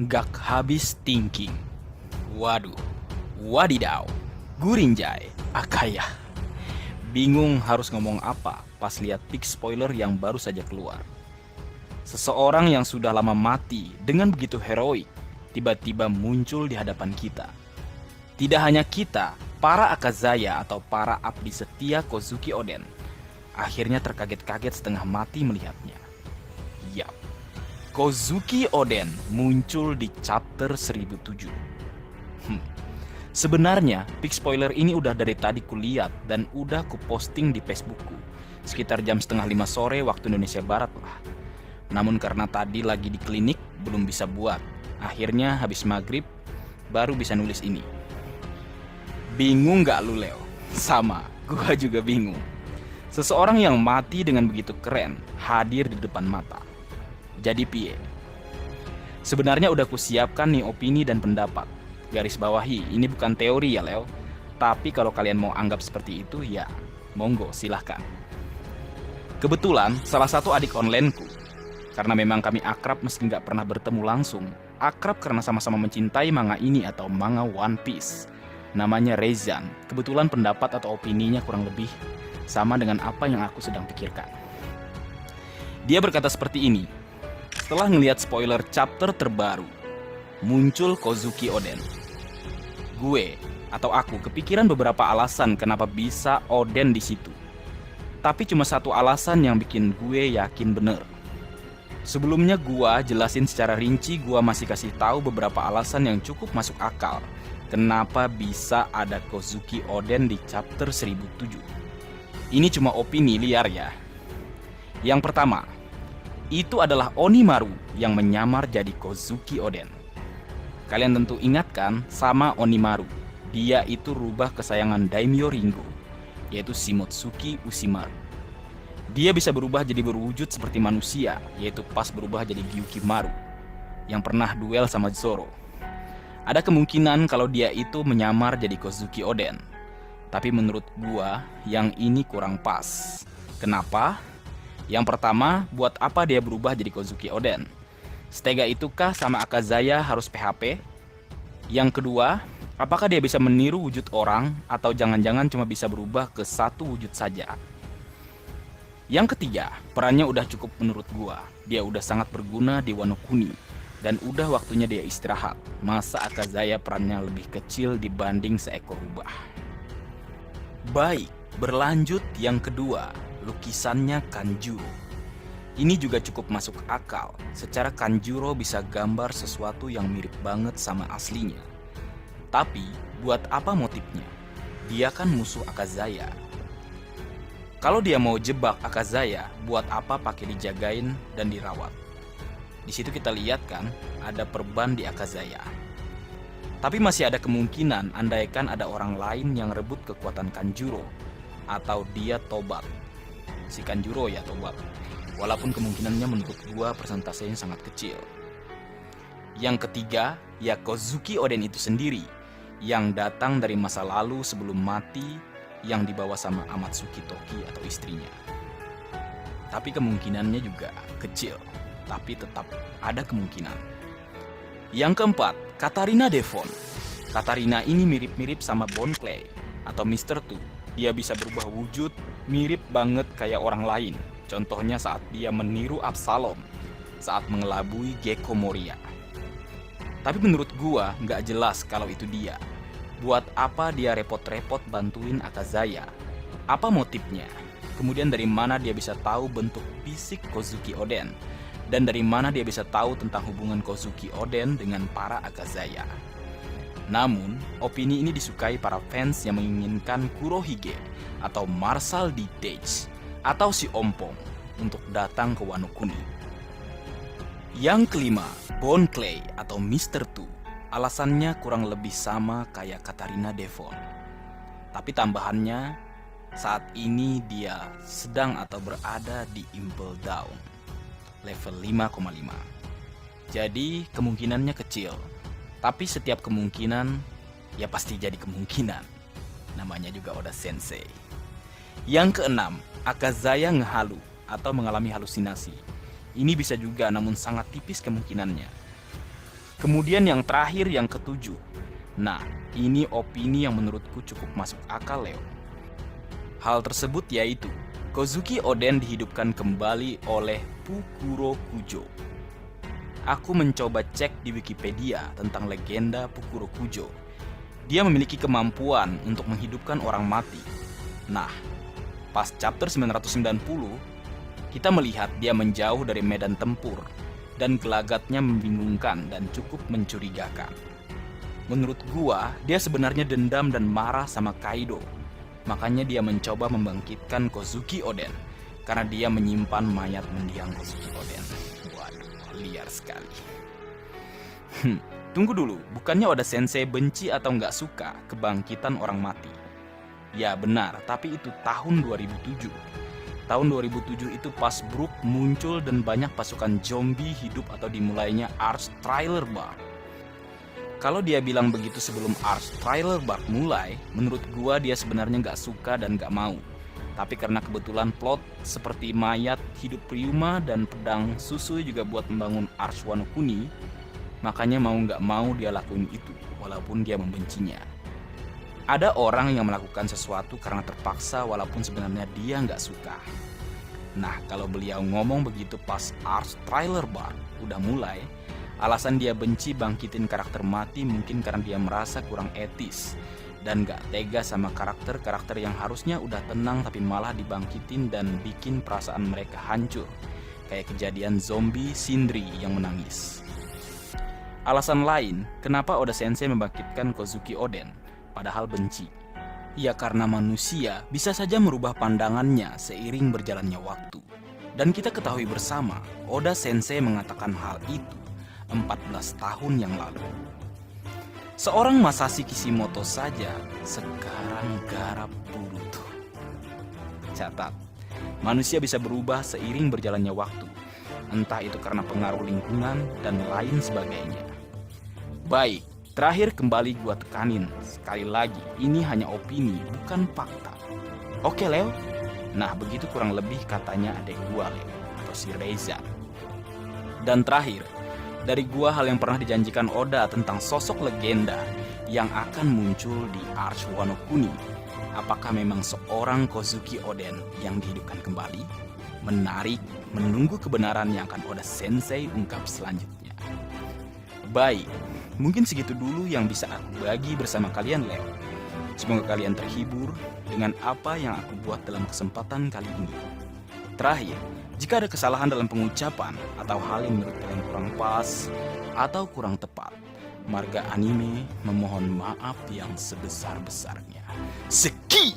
Gak habis thinking. Waduh, wadidaw, gurinjay, akaya. Bingung harus ngomong apa pas lihat pic spoiler yang baru saja keluar. Seseorang yang sudah lama mati dengan begitu heroik tiba-tiba muncul di hadapan kita. Tidak hanya kita, para Akazaya atau para abdi setia Kozuki Oden akhirnya terkaget-kaget setengah mati melihatnya. Yap, Kozuki Oden muncul di chapter 1007. Sebenarnya, pic spoiler ini udah dari tadi kulihat dan udah kuposting di Facebookku sekitar jam setengah 5 sore waktu Indonesia Barat lah. Namun karena tadi lagi di klinik, belum bisa buat. Akhirnya habis maghrib, baru bisa nulis ini. Bingung gak lu, Leo? Sama, gua juga bingung. Seseorang yang mati dengan begitu keren hadir di depan mata. Jadi piye? Sebenarnya udah kusiapkan nih opini dan pendapat. Garis bawahi, ini bukan teori ya, Leo. Tapi kalau kalian mau anggap seperti itu, ya monggo silahkan. Kebetulan salah satu adik onlineku, karena memang kami akrab meski nggak pernah bertemu langsung. Akrab karena sama-sama mencintai manga ini atau manga One Piece. Namanya Rezan. Kebetulan pendapat atau opininya kurang lebih sama dengan apa yang aku sedang pikirkan. Dia berkata seperti ini. Setelah ngelihat spoiler chapter terbaru, muncul Kozuki Oden. Gue atau aku kepikiran beberapa alasan kenapa bisa Oden di situ. Tapi cuma satu alasan yang bikin gue yakin bener. Sebelumnya gua jelasin secara rinci, gua masih kasih tahu beberapa alasan yang cukup masuk akal kenapa bisa ada Kozuki Oden di chapter 1007. Ini cuma opini liar ya. Yang pertama, itu adalah Onimaru yang menyamar jadi Kozuki Oden. Kalian tentu ingat kan sama Onimaru. Dia itu rubah kesayangan Daimyo Ringo, yaitu Shimotsuki Ushimaru. Dia bisa berubah jadi berwujud seperti manusia, yaitu pas berubah jadi Gyukimaru, yang pernah duel sama Zoro. Ada kemungkinan kalau dia itu menyamar jadi Kozuki Oden. Tapi menurut gua, yang ini kurang pas. Kenapa? Yang pertama, buat apa dia berubah jadi Kozuki Oden? Setega itukah sama Akazaya harus PHP? Yang kedua, apakah dia bisa meniru wujud orang atau jangan-jangan cuma bisa berubah ke satu wujud saja? Yang ketiga, perannya udah cukup menurut gua. Dia udah sangat berguna di Wano Kuni dan udah waktunya dia istirahat. Masa Akazaya perannya lebih kecil dibanding seekor rubah? Baik, berlanjut yang kedua, lukisannya Kanjuro. Ini juga cukup masuk akal. Secara Kanjuro bisa gambar sesuatu yang mirip banget sama aslinya. Tapi, buat apa motifnya? Dia kan musuh Akazaya. Kalau dia mau jebak Akazaya, buat apa pakai dijagain dan dirawat? Di situ kita lihat kan, ada perban di Akazaya. Tapi masih ada kemungkinan andaikan ada orang lain yang rebut kekuatan Kanjuro, atau dia tobat. Si Kanjuro ya tobat. Walaupun kemungkinannya menurut gua persentasenya sangat kecil. Yang ketiga, ya Kozuki Oden itu sendiri, yang datang dari masa lalu sebelum mati, yang dibawa sama Amatsuki Toki atau istrinya. Tapi kemungkinannya juga kecil, tapi tetap ada kemungkinan. Yang keempat, Katarina Devon. Katarina ini mirip-mirip sama Bon Clay atau Mr. Two. Dia bisa berubah wujud, mirip banget kayak orang lain. Contohnya saat dia meniru Absalom saat mengelabui Gekko Moria. Tapi menurut gua nggak jelas kalau itu dia. Buat apa dia repot-repot bantuin Akazaya? Apa motifnya? Kemudian dari mana dia bisa tahu bentuk fisik Kozuki Oden? Dan dari mana dia bisa tahu tentang hubungan Kozuki Oden dengan para Akazaya? Namun, opini ini disukai para fans yang menginginkan Kurohige atau Marshal D. Deitch atau si Ompong untuk datang ke Wano Kuni. Yang kelima, Bon Clay atau Mr. Two. Alasannya kurang lebih sama kayak Katarina Devon. Tapi tambahannya, saat ini dia sedang atau berada di Impel Down, level 5,5. Jadi kemungkinannya kecil. Tapi setiap kemungkinan, ya pasti jadi kemungkinan. Namanya juga Oda Sensei. Yang keenam, Akazaya ngehalu atau mengalami halusinasi. Ini bisa juga namun sangat tipis kemungkinannya. Kemudian yang terakhir, yang ketujuh. Nah, ini opini yang menurutku cukup masuk akal, Leo. Hal tersebut yaitu Kozuki Oden dihidupkan kembali oleh Pukuro Kujo. Aku mencoba cek di Wikipedia tentang legenda Pukuro Kujo. Dia memiliki kemampuan untuk menghidupkan orang mati. Nah, pas chapter 990, kita melihat dia menjauh dari medan tempur dan gelagatnya membingungkan dan cukup mencurigakan. Menurut gua, dia sebenarnya dendam dan marah sama Kaido. Makanya dia mencoba membangkitkan Kozuki Oden karena dia menyimpan mayat mendiang Kozuki Oden. Waduh, liar sekali. Tunggu dulu, bukannya Oda Sensei benci atau nggak suka kebangkitan orang mati? Ya benar, tapi itu tahun 2007. Tahun 2007 itu pas Brook muncul dan banyak pasukan zombie hidup atau dimulainya Arch Thriller Bark. Kalau dia bilang begitu sebelum Arch Thriller Bark mulai, menurut gua dia sebenarnya nggak suka dan nggak mau. Tapi karena kebetulan plot seperti mayat hidup Ryuma dan pedang Susui juga buat membangun Arch Wano Kuni, makanya mau nggak mau dia lakuin itu, walaupun dia membencinya. Ada orang yang melakukan sesuatu karena terpaksa walaupun sebenarnya dia nggak suka. Nah, kalau beliau ngomong begitu pas Arch Thriller Bark udah mulai, alasan dia benci bangkitin karakter mati mungkin karena dia merasa kurang etis dan gak tega sama karakter-karakter yang harusnya udah tenang tapi malah dibangkitin dan bikin perasaan mereka hancur. Kayak kejadian zombie Sindri yang menangis. Alasan lain, kenapa Oda Sensei membangkitkan Kozuki Oden padahal benci? Ya karena manusia bisa saja merubah pandangannya seiring berjalannya waktu. Dan kita ketahui bersama, Oda Sensei mengatakan hal itu 14 tahun yang lalu. Seorang Masashi Kishimoto saja sekarang garap Boruto. Catat, manusia bisa berubah seiring berjalannya waktu. Entah itu karena pengaruh lingkungan dan lain sebagainya. Baik, terakhir kembali gua tekanin, sekali lagi, ini hanya opini, bukan fakta. Oke Leo? Nah begitu kurang lebih katanya adek gua Leo, atau si Reza. Dan terakhir, dari gua hal yang pernah dijanjikan Oda tentang sosok legenda yang akan muncul di Arch Wano Kuni. Apakah memang seorang Kozuki Oden yang dihidupkan kembali? Menarik, menunggu kebenaran yang akan Oda Sensei ungkap selanjutnya. Baik, mungkin segitu dulu yang bisa aku bagi bersama kalian Leo. Semoga kalian terhibur dengan apa yang aku buat dalam kesempatan kali ini. Terakhir, jika ada kesalahan dalam pengucapan atau hal yang menurut kalian kurang pas atau kurang tepat, Marga Anime memohon maaf yang sebesar-besarnya. Seki!